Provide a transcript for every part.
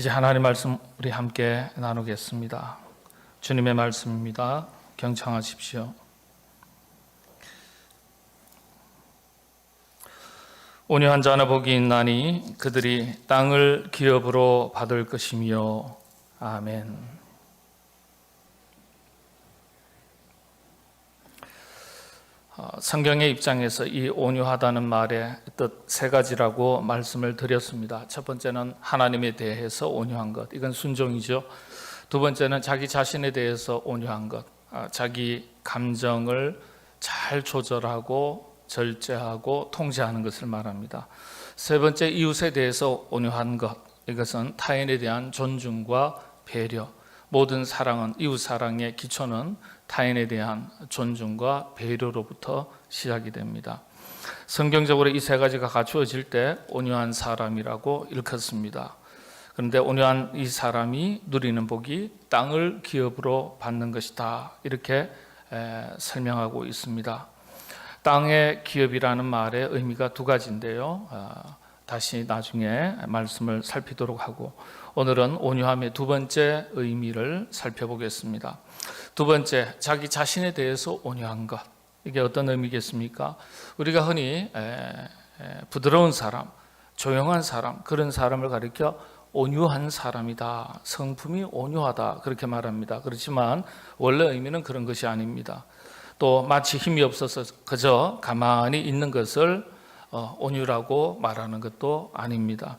이제 하나님 말씀 우리 함께 나누겠습니다. 주님의 말씀입니다. 경청하십시오. 온유한 자나 복이 있나니 그들이 땅을 기업으로 받을 것이며. 아멘. 성경의 입장에서 이 온유하다는 말의 뜻 세 가지라고 말씀을 드렸습니다. 첫 번째는 하나님에 대해서 온유한 것, 이건 순종이죠. 두 번째는 자기 자신에 대해서 온유한 것, 자기 감정을 잘 조절하고 절제하고 통제하는 것을 말합니다. 세 번째, 이웃에 대해서 온유한 것, 이것은 타인에 대한 존중과 배려. 모든 사랑은, 이웃 사랑의 기초는 타인에 대한 존중과 배려로부터 시작이 됩니다. 성경적으로 이 세 가지가 갖추어질 때 온유한 사람이라고 일컫습니다. 그런데 온유한 이 사람이 누리는 복이 땅을 기업으로 받는 것이다, 이렇게 설명하고 있습니다. 땅의 기업이라는 말의 의미가 두 가지인데요, 다시 나중에 말씀을 살피도록 하고, 오늘은 온유함의 두 번째 의미를 살펴보겠습니다. 두 번째, 자기 자신에 대해서 온유한 것. 이게 어떤 의미겠습니까? 우리가 흔히 부드러운 사람, 조용한 사람, 그런 사람을 가리켜 온유한 사람이다, 성품이 온유하다, 그렇게 말합니다. 그렇지만 원래 의미는 그런 것이 아닙니다. 또 마치 힘이 없어서 그저 가만히 있는 것을 온유라고 말하는 것도 아닙니다.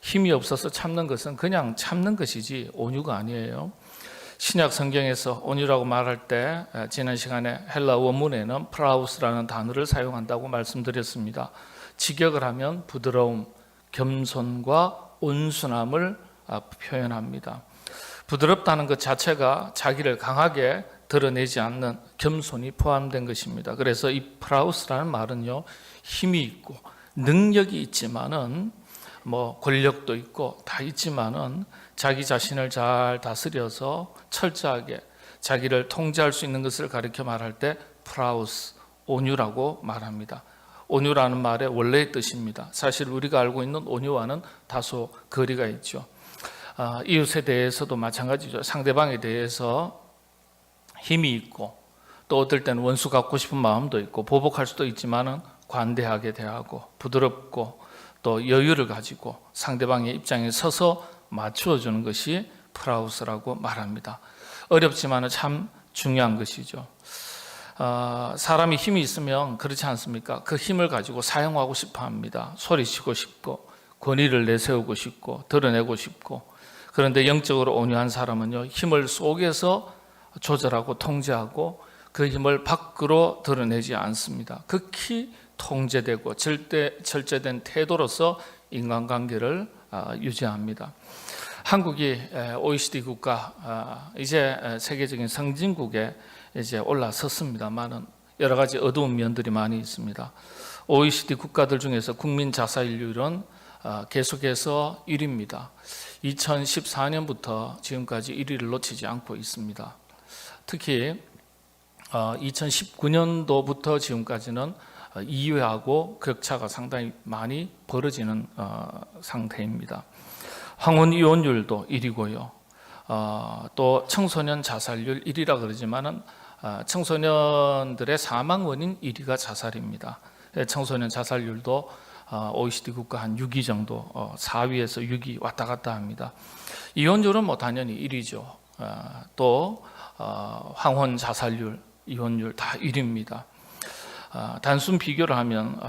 힘이 없어서 참는 것은 그냥 참는 것이지 온유가 아니에요. 신약 성경에서 온유라고 말할 때 지난 시간에 헬라 원문에는 프라우스라는 단어를 사용한다고 말씀드렸습니다. 직역을 하면 부드러움, 겸손과 온순함을 표현합니다. 부드럽다는 것 자체가 자기를 강하게 드러내지 않는 겸손이 포함된 것입니다. 그래서 이 프라우스라는 말은요, 힘이 있고 능력이 있지만은 권력도 있고 다 있지만은 자기 자신을 잘 다스려서 철저하게 자기를 통제할 수 있는 것을 가리켜 말할 때 프라우스, 온유라고 말합니다. 온유라는 말의 원래의 뜻입니다. 사실 우리가 알고 있는 온유와는 다소 거리가 있죠. 이웃에 대해서도 마찬가지죠. 상대방에 대해서 힘이 있고 또 어떨 때는 원수 갖고 싶은 마음도 있고 보복할 수도 있지만은 관대하게 대하고 부드럽고 또 여유를 가지고 상대방의 입장에 서서 맞추어 주는 것이 프라우스라고 말합니다. 어렵지만 참 중요한 것이죠. 사람이 힘이 있으면 그렇지 않습니까? 그 힘을 가지고 사용하고 싶어 합니다. 소리치고 싶고 권위를 내세우고 싶고 드러내고 싶고. 그런데 영적으로 온유한 사람은요, 힘을 속에서 조절하고 통제하고 그 힘을 밖으로 드러내지 않습니다. 극히 통제되고 절제된 태도로서 인간관계를 유지합니다. 한국이 OECD 국가, 이제 세계적인 선진국에 이제 올라섰습니다만은 여러 가지 어두운 면들이 많이 있습니다. OECD 국가들 중에서 국민 자살률은 계속해서 1위입니다. 2014년부터 지금까지 1위를 놓치지 않고 있습니다. 특히 2019년도부터 지금까지는 2위하고 격차가 상당히 많이 벌어지는 상태입니다. 황혼 이혼율도 1위고요. 또 청소년 자살률 1위라 그러지만은 청소년들의 사망 원인 1위가 자살입니다. 청소년 자살률도 OECD 국가 한 6위 정도, 4위에서 6위 왔다 갔다 합니다. 이혼율은 당연히 1위죠. 또 황혼 자살률, 이혼율 다 1위입니다. 단순 비교를 하면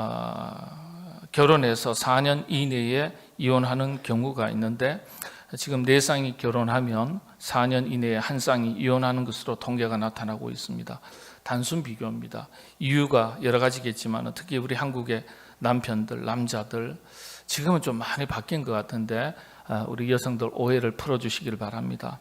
결혼해서 4년 이내에 이혼하는 경우가 있는데 지금 4쌍이 결혼하면 4년 이내에 한 쌍이 이혼하는 것으로 통계가 나타나고 있습니다. 단순 비교입니다. 이유가 여러 가지겠지만 특히 우리 한국의 남편들, 남자들 지금은 좀 많이 바뀐 것 같은데 우리 여성들 오해를 풀어주시길 바랍니다.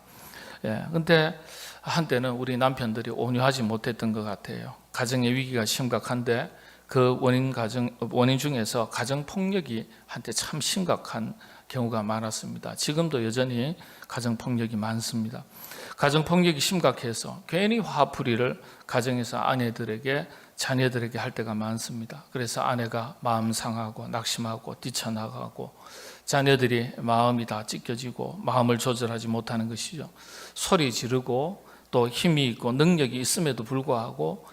그런데 한때는 우리 남편들이 온유하지 못했던 것 같아요. 가정의 위기가 심각한데 그 원인 중에서 가정폭력이 한때 참 심각한 경우가 많았습니다. 지금도 여전히 가정폭력이 많습니다. 가정폭력이 심각해서 괜히 화풀이를 가정에서 아내들에게 자녀들에게 할 때가 많습니다. 그래서 아내가 마음 상하고 낙심하고 뛰쳐나가고 자녀들이 마음이 다 찢겨지고 마음을 조절하지 못하는 것이죠. 소리 지르고 또 힘이 있고 능력이 있음에도 불구하고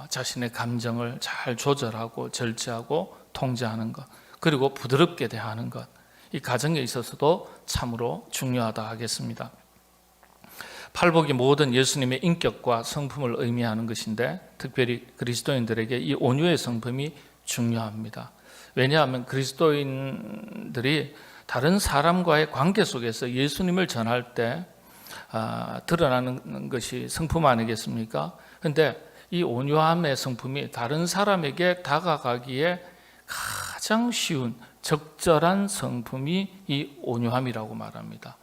자신의 감정을 잘 조절하고 절제하고 통제하는 것, 그리고 부드럽게 대하는 것, 이 가정에 있어서도 참으로 중요하다 하겠습니다. 팔복이 모든 예수님의 인격과 성품을 의미하는 것인데 특별히 그리스도인들에게 이 온유의 성품이 중요합니다. 왜냐하면 그리스도인들이 다른 사람과의 관계 속에서 예수님을 전할 때 드러나는 것이 성품 아니겠습니까? 그런데 이 온유함의 성품이 다른 사람에게 다가가기에 가장 쉬운 적절한 성품이 이 온유함이라고 말합니다.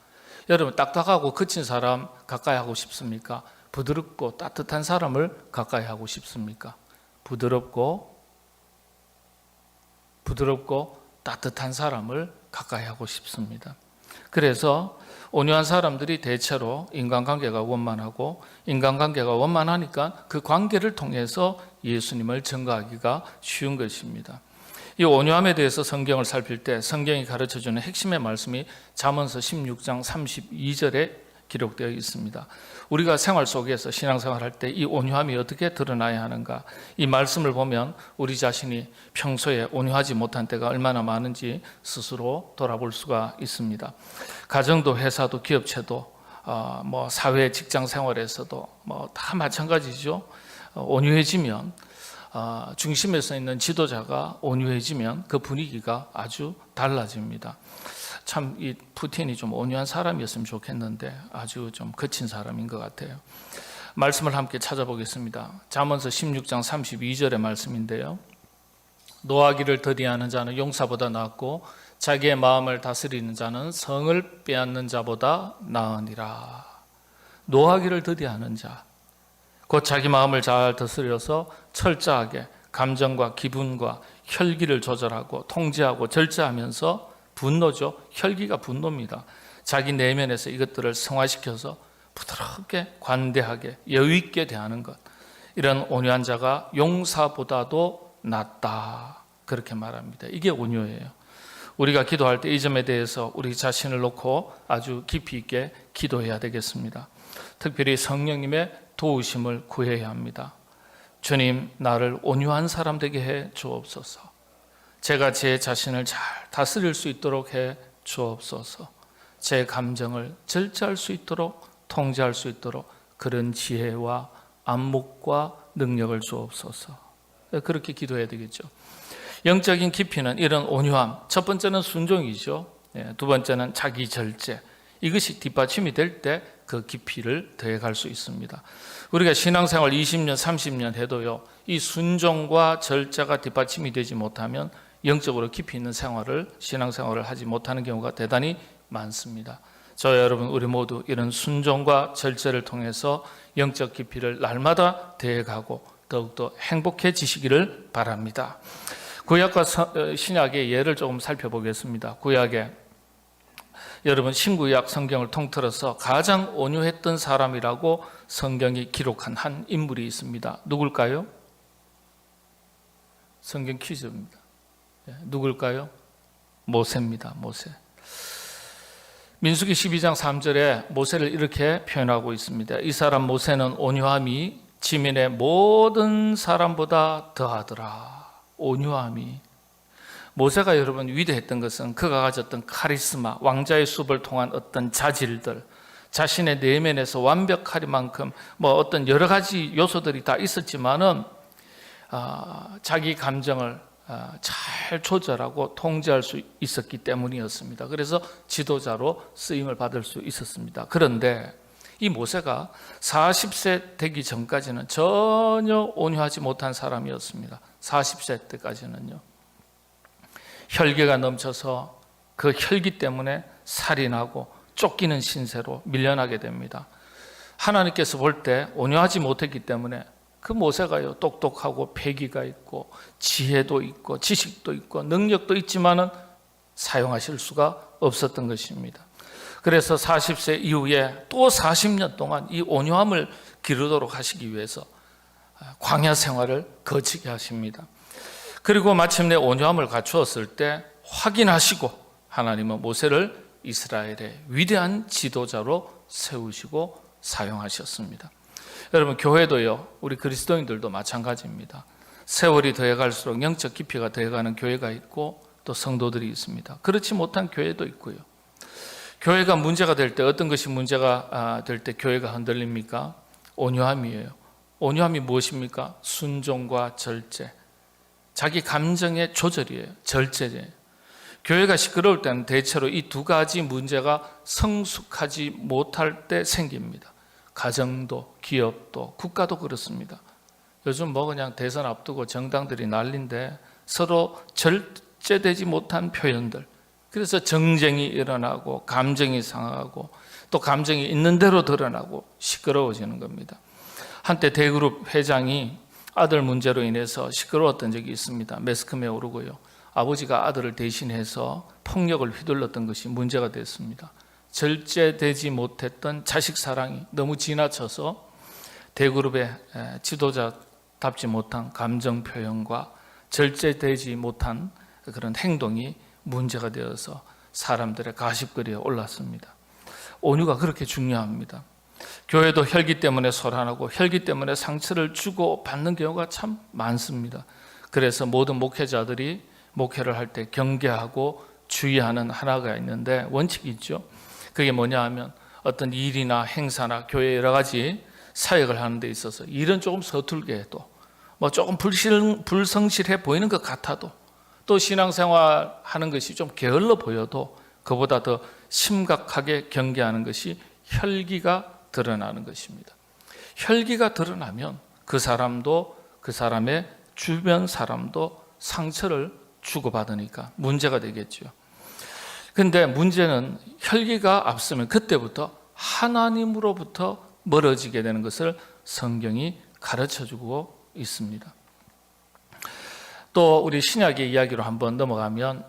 여러분, 딱딱하고 거친 사람 가까이 하고 싶습니까? 부드럽고 따뜻한 사람을 가까이 하고 싶습니까? 부드럽고 따뜻한 사람을 가까이 하고 싶습니다. 그래서 온유한 사람들이 대체로 인간관계가 원만하고, 인간관계가 원만하니까 그 관계를 통해서 예수님을 증거하기가 쉬운 것입니다. 이 온유함에 대해서 성경을 살필 때 성경이 가르쳐주는 핵심의 말씀이 잠언서 16장 32절에 기록되어 있습니다. 우리가 생활 속에서 신앙생활 할 때 이 온유함이 어떻게 드러나야 하는가, 이 말씀을 보면 우리 자신이 평소에 온유하지 못한 때가 얼마나 많은지 스스로 돌아볼 수가 있습니다. 가정도 회사도 기업체도 사회 직장 생활에서도 다 마찬가지죠. 온유해지면, 중심에 서 있는 지도자가 온유해지면 그 분위기가 아주 달라집니다. 참 이 푸틴이 좀 온유한 사람이었으면 좋겠는데 아주 좀 거친 사람인 것 같아요. 말씀을 함께 찾아보겠습니다. 잠언서 16장 32절의 말씀인데요. 노하기를 더디하는 자는 용사보다 낫고 자기의 마음을 다스리는 자는 성을 빼앗는 자보다 나으니라. 노하기를 더디하는 자, 곧 자기 마음을 잘 다스려서 철저하게 감정과 기분과 혈기를 조절하고 통제하고 절제하면서, 분노죠. 혈기가 분노입니다. 자기 내면에서 이것들을 성화시켜서 부드럽게 관대하게 여유 있게 대하는 것, 이런 온유한 자가 용사보다도 낫다, 그렇게 말합니다. 이게 온유예요. 우리가 기도할 때 이 점에 대해서 우리 자신을 놓고 아주 깊이 있게 기도해야 되겠습니다. 특별히 성령님의 도우심을 구해야 합니다. 주님, 나를 온유한 사람 되게 해 주옵소서. 제가 제 자신을 잘 다스릴 수 있도록 해 주옵소서. 제 감정을 절제할 수 있도록, 통제할 수 있도록 그런 지혜와 안목과 능력을 주옵소서. 그렇게 기도해야 되겠죠. 영적인 깊이는 이런 온유함, 첫 번째는 순종이죠. 두 번째는 자기 절제, 이것이 뒷받침이 될 때 그 깊이를 더해갈 수 있습니다. 우리가 신앙생활 20년, 30년 해도요, 이 순종과 절제가 뒷받침이 되지 못하면 영적으로 깊이 있는 신앙생활을 하지 못하는 경우가 대단히 많습니다. 저와 여러분, 우리 모두 이런 순종과 절제를 통해서 영적 깊이를 날마다 더해가고 더욱더 행복해지시기를 바랍니다. 구약과 신약의 예를 조금 살펴보겠습니다. 구약에 여러분, 신구약 성경을 통틀어서 가장 온유했던 사람이라고 성경이 기록한 한 인물이 있습니다. 누굴까요? 성경 퀴즈입니다. 누굴까요? 모세입니다. 모세. 민수기 12장 3절에 모세를 이렇게 표현하고 있습니다. 이 사람 모세는 온유함이 지면의 모든 사람보다 더하더라. 온유함이. 모세가 여러분 위대했던 것은 그가 가졌던 카리스마, 왕자의 숲을 통한 어떤 자질들, 자신의 내면에서 완벽하리만큼 어떤 여러 가지 요소들이 다 있었지만은 자기 감정을 잘 조절하고 통제할 수 있었기 때문이었습니다. 그래서 지도자로 쓰임을 받을 수 있었습니다. 그런데 이 모세가 40세 되기 전까지는 전혀 온유하지 못한 사람이었습니다. 40세 때까지는요. 혈기가 넘쳐서 그 혈기 때문에 살인하고 쫓기는 신세로 밀려나게 됩니다. 하나님께서 볼 때 온유하지 못했기 때문에 그 모세가요, 똑똑하고 패기가 있고 지혜도 있고 지식도 있고 능력도 있지만은 사용하실 수가 없었던 것입니다. 그래서 40세 이후에 또 40년 동안 이 온유함을 기르도록 하시기 위해서 광야 생활을 거치게 하십니다. 그리고 마침내 온유함을 갖추었을 때 확인하시고 하나님은 모세를 이스라엘의 위대한 지도자로 세우시고 사용하셨습니다. 여러분, 교회도요, 우리 그리스도인들도 마찬가지입니다. 세월이 더해갈수록 영적 깊이가 더해가는 교회가 있고 또 성도들이 있습니다. 그렇지 못한 교회도 있고요. 교회가 문제가 될 때, 어떤 것이 문제가 될 때 교회가 흔들립니까? 온유함이에요. 온유함이 무엇입니까? 순종과 절제, 자기 감정의 조절이에요. 절제예요. 교회가 시끄러울 때는 대체로 이 두 가지 문제가 성숙하지 못할 때 생깁니다. 가정도, 기업도, 국가도 그렇습니다. 요즘 그냥 대선 앞두고 정당들이 난리인데 서로 절제되지 못한 표현들, 그래서 정쟁이 일어나고 감정이 상하고 또 감정이 있는 대로 드러나고 시끄러워지는 겁니다. 한때 대그룹 회장이 아들 문제로 인해서 시끄러웠던 적이 있습니다. 매스컴에 오르고요. 아버지가 아들을 대신해서 폭력을 휘둘렀던 것이 문제가 됐습니다. 절제되지 못했던 자식 사랑이 너무 지나쳐서 대그룹의 지도자답지 못한 감정 표현과 절제되지 못한 그런 행동이 문제가 되어서 사람들의 가십거리에 올랐습니다. 온유가 그렇게 중요합니다. 교회도 혈기 때문에 소란하고 혈기 때문에 상처를 주고 받는 경우가 참 많습니다. 그래서 모든 목회자들이 목회를 할 때 경계하고 주의하는 하나가 있는데, 원칙이 있죠. 그게 뭐냐 하면 어떤 일이나 행사나 교회 여러 가지 사역을 하는 데 있어서 일은 조금 서툴게 해도 조금 불성실해 보이는 것 같아도 또 신앙생활 하는 것이 좀 게을러 보여도 그보다 더 심각하게 경계하는 것이 혈기가 드러나는 것입니다. 혈기가 드러나면 그 사람도 그 사람의 주변 사람도 상처를 주고받으니까 문제가 되겠죠. 그런데 문제는 혈기가 앞서면 그때부터 하나님으로부터 멀어지게 되는 것을 성경이 가르쳐주고 있습니다. 또 우리 신약의 이야기로 한번 넘어가면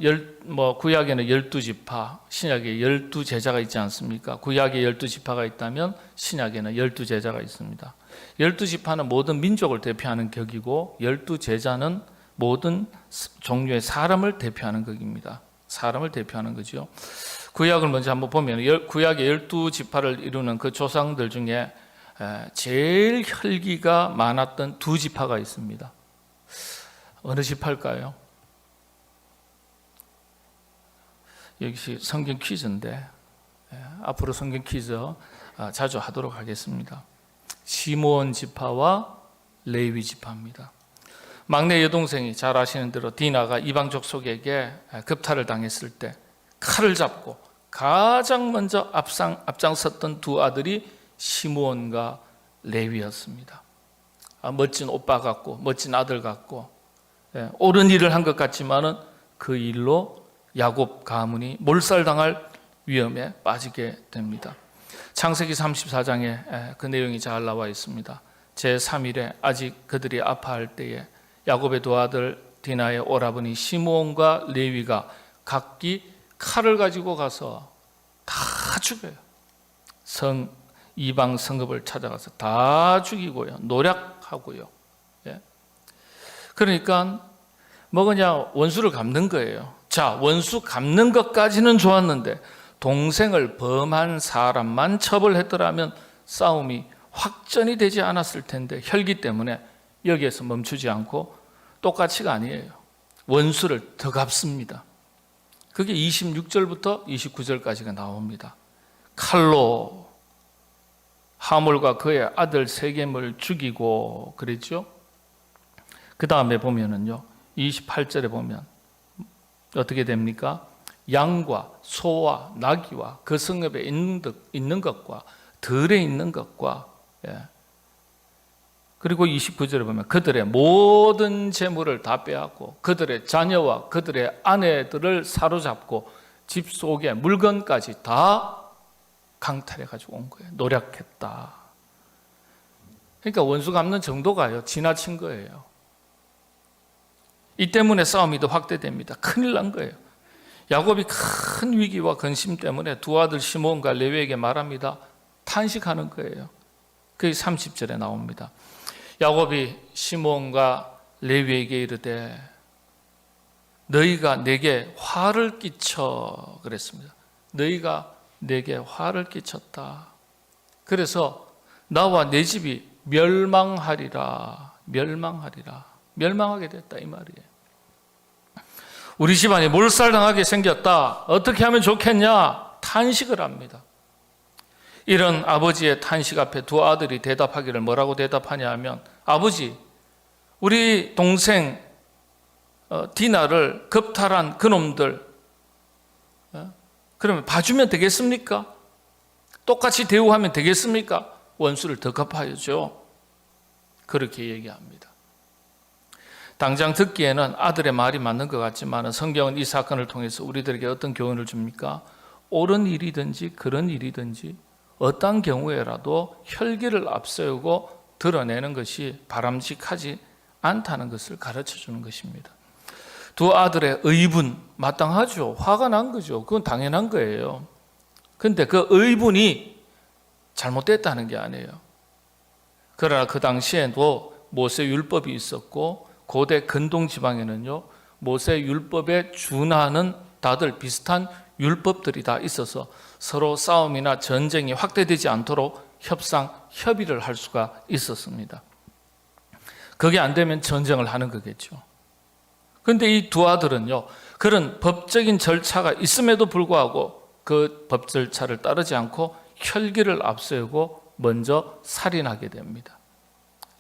구약에는 12지파, 신약에 12제자가 있지 않습니까? 구약에 12지파가 있다면 신약에는 12제자가 있습니다. 12지파는 모든 민족을 대표하는 격이고 12제자는 모든 종류의 사람을 대표하는 격입니다. 사람을 대표하는 거죠. 구약을 먼저 한번 보면 구약의 12지파를 이루는 그 조상들 중에 제일 혈기가 많았던 두 지파가 있습니다. 어느 지파일까요? 여기 성경 퀴즈인데 앞으로 성경 퀴즈 자주 하도록 하겠습니다. 시므온 지파와 레위 지파입니다. 막내 여동생이 잘 아시는 대로 디나가 이방 족속에게 급탈을 당했을 때 칼을 잡고 가장 먼저 앞장섰던 두 아들이 시므온과 레위였습니다. 멋진 오빠 같고 멋진 아들 같고 옳은 일을 한 것 같지만은 그 일로 야곱 가문이 몰살당할 위험에 빠지게 됩니다. 창세기 34장에 그 내용이 잘 나와 있습니다. 제3일에 아직 그들이 아파할 때에 야곱의 두 아들 디나의 오라버니 시므온과 레위가 각기 칼을 가지고 가서 다 죽여요. 이방 성읍을 찾아가서 다 죽이고요. 노략하고요. 그러니까 그냥 원수를 갚는 거예요. 자, 원수 갚는 것까지는 좋았는데 동생을 범한 사람만 처벌했더라면 싸움이 확전이 되지 않았을 텐데 혈기 때문에 여기에서 멈추지 않고 똑같이가 아니에요. 원수를 더 갚습니다. 그게 26절부터 29절까지가 나옵니다. 칼로 하몰과 그의 아들 세겜을 죽이고 그랬죠. 그 다음에 보면은요, 28절에 보면 어떻게 됩니까? 양과 소와 나귀와 그 성읍에 있는 것과 들에 있는 것과 그리고 29절에 보면 그들의 모든 재물을 다 빼앗고 그들의 자녀와 그들의 아내들을 사로잡고 집 속의 물건까지 다 강탈해 가지고 온 거예요. 노략했다. 그러니까 원수 갚는 정도가요, 지나친 거예요. 이 때문에 싸움이 더 확대됩니다. 큰일 난 거예요. 야곱이 큰 위기와 근심 때문에 두 아들 시므온과 레위에게 말합니다. 탄식하는 거예요. 그게 30절에 나옵니다. 야곱이 시므온과 레위에게 이르되 너희가 내게 화를 끼쳐 그랬습니다. 너희가 내게 화를 끼쳤다. 그래서 나와 내 집이 멸망하리라. 멸망하게 됐다 이 말이에요. 우리 집안이 몰살당하게 생겼다. 어떻게 하면 좋겠냐? 탄식을 합니다. 이런 아버지의 탄식 앞에 두 아들이 대답하기를 뭐라고 대답하냐 하면, 아버지, 우리 동생 디나를 겁탈한 그놈들 그러면 봐주면 되겠습니까? 똑같이 대우하면 되겠습니까? 원수를 더 갚아야죠. 그렇게 얘기합니다. 당장 듣기에는 아들의 말이 맞는 것 같지만 성경은 이 사건을 통해서 우리들에게 어떤 교훈을 줍니까? 옳은 일이든지 그런 일이든지 어떤 경우에라도 혈기를 앞세우고 드러내는 것이 바람직하지 않다는 것을 가르쳐 주는 것입니다. 두 아들의 의분 마땅하죠. 화가 난 거죠. 그건 당연한 거예요. 그런데 그 의분이 잘못됐다는 게 아니에요. 그러나 그 당시에도 모세 율법이 있었고 고대 근동 지방에는요 모세 율법에 준하는 다들 비슷한 율법들이 다 있어서 서로 싸움이나 전쟁이 확대되지 않도록 협상, 협의를 할 수가 있었습니다. 그게 안 되면 전쟁을 하는 거겠죠. 그런데 이 두 아들은요 그런 법적인 절차가 있음에도 불구하고 그 법 절차를 따르지 않고 혈기를 앞세우고 먼저 살인하게 됩니다.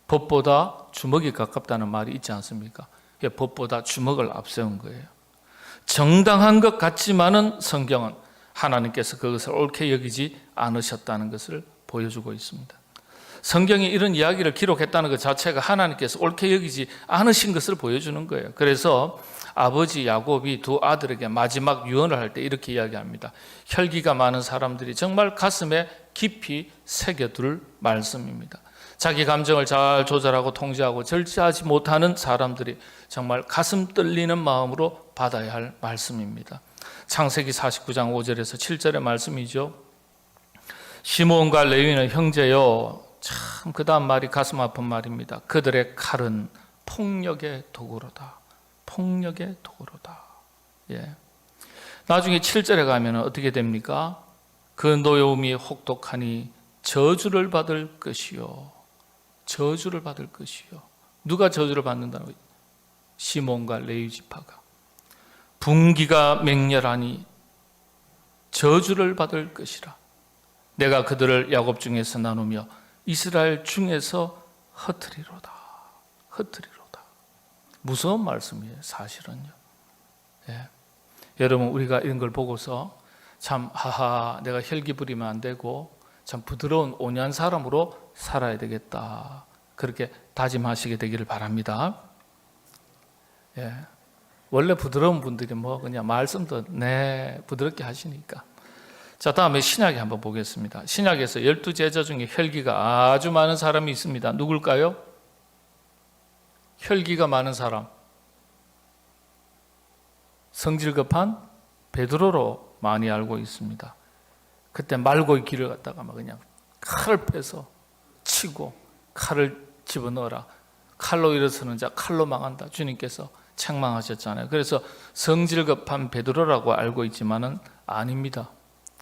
법보다 주먹이 가깝다는 말이 있지 않습니까? 법보다 주먹을 앞세운 거예요. 정당한 것 같지만은 성경은 하나님께서 그것을 옳게 여기지 않으셨다는 것을 보여주고 있습니다. 성경이 이런 이야기를 기록했다는 것 자체가 하나님께서 옳게 여기지 않으신 것을 보여주는 거예요. 그래서 아버지 야곱이 두 아들에게 마지막 유언을 할 때 이렇게 이야기합니다. 혈기가 많은 사람들이 정말 가슴에 깊이 새겨둘 말씀입니다. 자기 감정을 잘 조절하고 통제하고 절제하지 못하는 사람들이 정말 가슴 떨리는 마음으로 받아야 할 말씀입니다. 창세기 49장 5절에서 7절의 말씀이죠. 시므온과 레위는 형제요. 참 그 다음 말이 가슴 아픈 말입니다. 그들의 칼은 폭력의 도구로다. 폭력의 도구로다. 예. 나중에 7절에 가면 어떻게 됩니까? 그 노여움이 혹독하니 저주를 받을 것이요. 저주를 받을 것이요. 누가 저주를 받는다고? 시몬과 레위 지파가. 분기가 맹렬하니 저주를 받을 것이라. 내가 그들을 야곱 중에서 나누며 이스라엘 중에서 흩으리로다. 흩으리로다. 무서운 말씀이에요, 사실은요. 예. 여러분, 우리가 이런 걸 보고서 참, 하하, 내가 혈기 부리면 안 되고 참 부드러운 온유한 사람으로 살아야 되겠다. 그렇게 다짐하시게 되기를 바랍니다. 예. 원래 부드러운 분들이 뭐 그냥 말씀도 부드럽게 하시니까. 자, 다음에 신약에 한번 보겠습니다. 신약에서 12제자 중에 혈기가 아주 많은 사람이 있습니다. 누굴까요? 혈기가 많은 사람. 성질 급한 베드로로 많이 알고 있습니다. 그때 말고의 길을 갔다가 막 그냥 칼을 빼서 치고 칼을 집어넣어라. 칼로 일어서는 자 칼로 망한다. 주님께서 책망하셨잖아요. 그래서 성질 급한 베드로라고 알고 있지만은 아닙니다.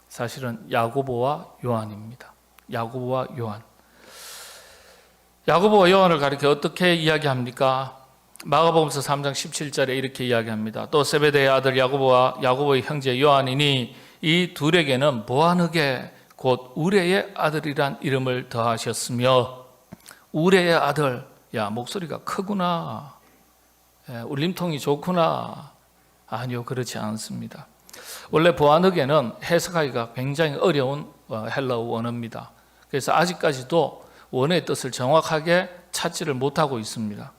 사실은 야고보와 요한입니다. 야고보와 요한. 야고보와 요한을 가리켜 어떻게 이야기합니까? 마가복음서 3장 17절에 이렇게 이야기합니다. 또 세베대의 아들 야고보와 야고보의 형제 요한이니 이 둘에게는 보아느게 곧 우레의 아들이란 이름을 더하셨으며. 우레의 아들, 야 목소리가 크구나, 울림통이 좋구나. 아니요, 그렇지 않습니다. 원래 보아느게는 해석하기가 굉장히 어려운 헬라어 원어입니다. 그래서 아직까지도 원어의 뜻을 정확하게 찾지를 못하고 있습니다.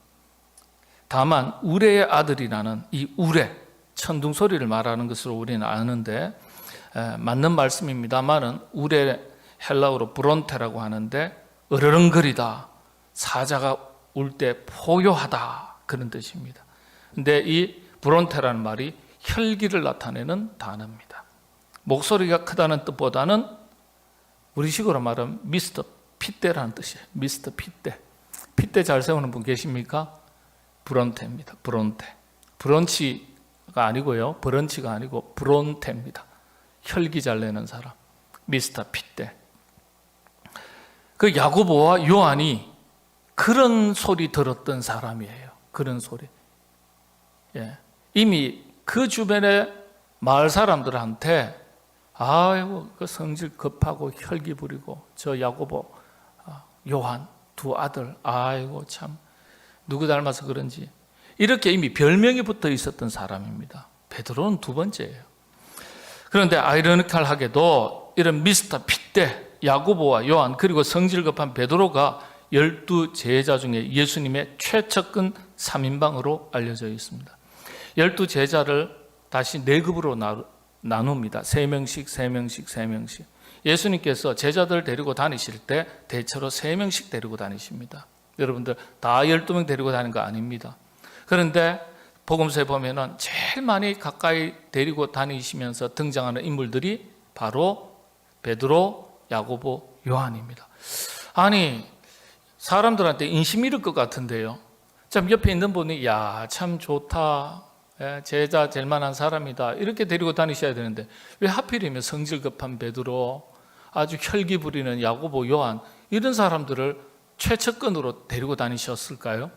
다만 우레의 아들이라는 이 우레, 천둥 소리를 말하는 것으로 우리는 아는데 맞는 말씀입니다만은 우레 헬라어로 브론테라고 하는데 으르렁거리다, 사자가 울 때 포효하다 그런 뜻입니다. 근데 이 브론테라는 말이 혈기를 나타내는 단어입니다. 목소리가 크다는 뜻보다는 우리식으로 말하면 미스터 핏대라는 뜻이에요. 미스터 핏대. 핏대 잘 세우는 분 계십니까? 브론테입니다. 브론테. 브런치 아니고요. 브런치가 아니고 브론테입니다. 혈기 잘 내는 사람. 미스터 핏대. 그 야고보와 요한이 그런 소리 들었던 사람이에요. 그런 소리. 예. 이미 그 주변의 마을 사람들한테 아이고 그 성질 급하고 혈기 부리고 저 야고보, 요한 두 아들 아이고 참 누구 닮아서 그런지 이렇게 이미 별명이 붙어 있었던 사람입니다. 베드로는 두 번째예요. 그런데 아이러니컬하게도 이런 미스터 핏대 야고보와 요한 그리고 성질 급한 베드로가 12 제자 중에 예수님의 최측근 3인방으로 알려져 있습니다. 12 제자를 다시 4급으로 나눕니다. 3명씩, 3명씩, 3명씩. 예수님께서 제자들 데리고 다니실 때 대체로 3명씩 데리고 다니십니다. 여러분들 다 12명 데리고 다니는 거 아닙니다. 그런데 복음서에 보면은 제일 많이 가까이 데리고 다니시면서 등장하는 인물들이 바로 베드로, 야고보, 요한입니다. 아니 사람들한테 인심 잃을 것 같은데요. 참 옆에 있는 분이 야, 참 좋다. 제자 될 만한 사람이다. 이렇게 데리고 다니셔야 되는데 왜 하필이면 성질 급한 베드로, 아주 혈기 부리는 야고보, 요한 이런 사람들을 최측근으로 데리고 다니셨을까요?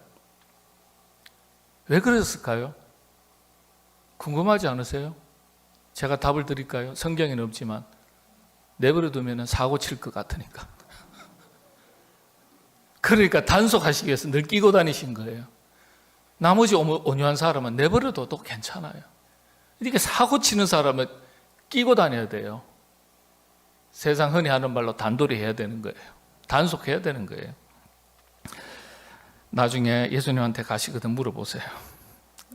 왜 그랬을까요? 궁금하지 않으세요? 제가 답을 드릴까요? 성경에는 없지만 내버려 두면 사고 칠 것 같으니까. 그러니까 단속하시기 위해서 늘 끼고 다니신 거예요. 나머지 온유한 사람은 내버려둬도 괜찮아요. 이렇게 사고 치는 사람은 끼고 다녀야 돼요. 세상 흔히 하는 말로 단돌이 해야 되는 거예요. 단속해야 되는 거예요. 나중에 예수님한테 가시거든 물어보세요.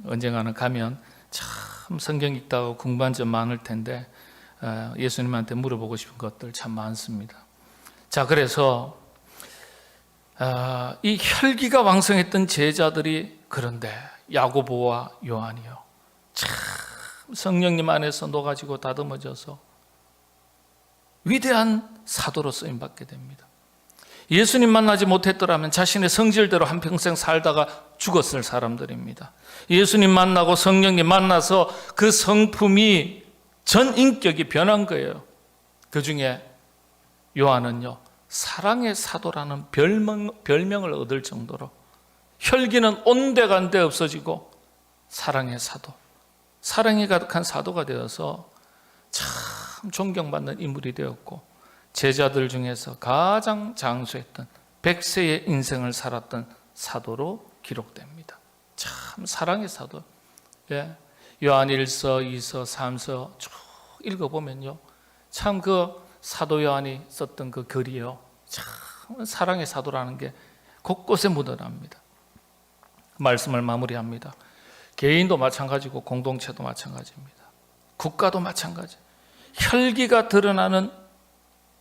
언젠가는 가면 참 성경 읽다가 궁금한 점 많을 텐데 예수님한테 물어보고 싶은 것들 참 많습니다. 자, 그래서 이 혈기가 왕성했던 제자들이 그런데 야고보와 요한이요 참 성령님 안에서 녹아지고 다듬어져서 위대한 사도로 쓰임받게 됩니다. 예수님 만나지 못했더라면 자신의 성질대로 한평생 살다가 죽었을 사람들입니다. 예수님 만나고 성령님 만나서 그 성품이 전 인격이 변한 거예요. 그 중에 요한은요 사랑의 사도라는 별명을 얻을 정도로 혈기는 온데간데 없어지고 사랑의 사도, 사랑이 가득한 사도가 되어서 참 존경받는 인물이 되었고 제자들 중에서 가장 장수했던 100세의 인생을 살았던 사도로 기록됩니다. 참 사랑의 사도. 예. 요한 1서, 2서, 3서 쭉 읽어보면요 참 그 사도 요한이 썼던 그 글이요 참 사랑의 사도라는 게 곳곳에 묻어납니다. 말씀을 마무리합니다. 개인도 마찬가지고 공동체도 마찬가지입니다. 국가도 마찬가지. 혈기가 드러나는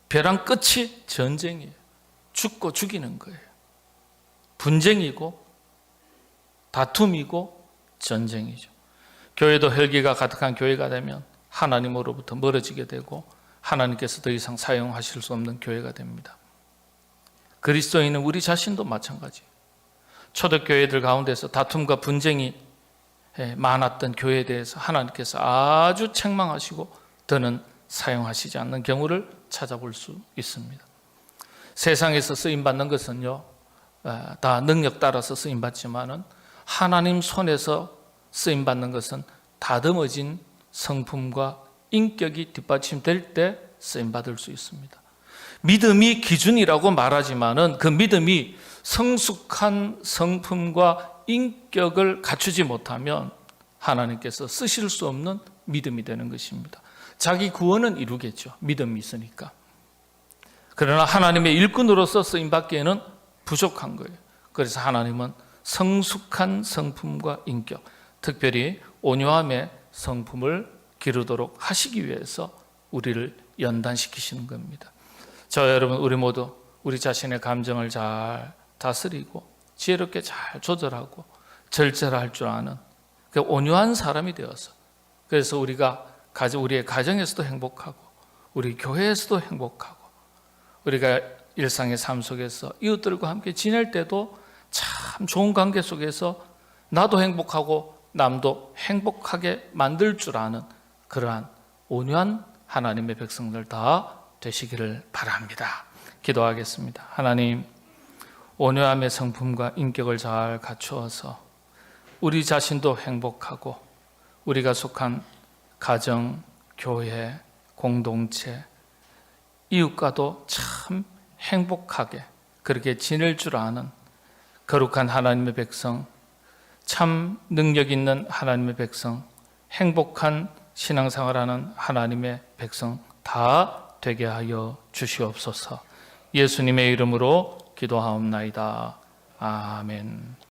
벼랑 끝이 전쟁이에요. 죽고 죽이는 거예요. 분쟁이고 다툼이고 전쟁이죠. 교회도 혈기가 가득한 교회가 되면 하나님으로부터 멀어지게 되고 하나님께서 더 이상 사용하실 수 없는 교회가 됩니다. 그리스도인은 우리 자신도 마찬가지예요. 초대교회들 가운데서 다툼과 분쟁이 많았던 교회에 대해서 하나님께서 아주 책망하시고 더는 사용하시지 않는 경우를 찾아볼 수 있습니다. 세상에서 쓰임받는 것은요 다 능력 따라서 쓰임받지만은 하나님 손에서 쓰임받는 것은 다듬어진 성품과 인격이 뒷받침될 때 쓰임받을 수 있습니다. 믿음이 기준이라고 말하지만은 그 믿음이 성숙한 성품과 인격을 갖추지 못하면 하나님께서 쓰실 수 없는 믿음이 되는 것입니다. 자기 구원은 이루겠죠. 믿음이 있으니까. 그러나 하나님의 일꾼으로서 쓰임받기에는 부족한 거예요. 그래서 하나님은 성숙한 성품과 인격, 특별히 온유함의 성품을 기르도록 하시기 위해서 우리를 연단시키시는 겁니다. 저와 여러분, 우리 모두 우리 자신의 감정을 잘 다스리고 지혜롭게 잘 조절하고 절제할 줄 아는 그 온유한 사람이 되어서, 그래서 우리가 우리의 가정에서도 행복하고 우리 교회에서도 행복하고 우리가 일상의 삶 속에서 이웃들과 함께 지낼 때도 참 좋은 관계 속에서 나도 행복하고 남도 행복하게 만들 줄 아는 그러한 온유한 하나님의 백성들 다 되시기를 바랍니다. 기도하겠습니다. 하나님, 온유함의 성품과 인격을 잘 갖추어서 우리 자신도 행복하고 우리가 속한 가정, 교회, 공동체, 이웃과도 참 행복하게 그렇게 지낼 줄 아는 거룩한 하나님의 백성, 참 능력 있는 하나님의 백성, 행복한 신앙생활하는 하나님의 백성 다 되게 하여 주시옵소서. 예수님의 이름으로 기도하옵나이다. 아멘.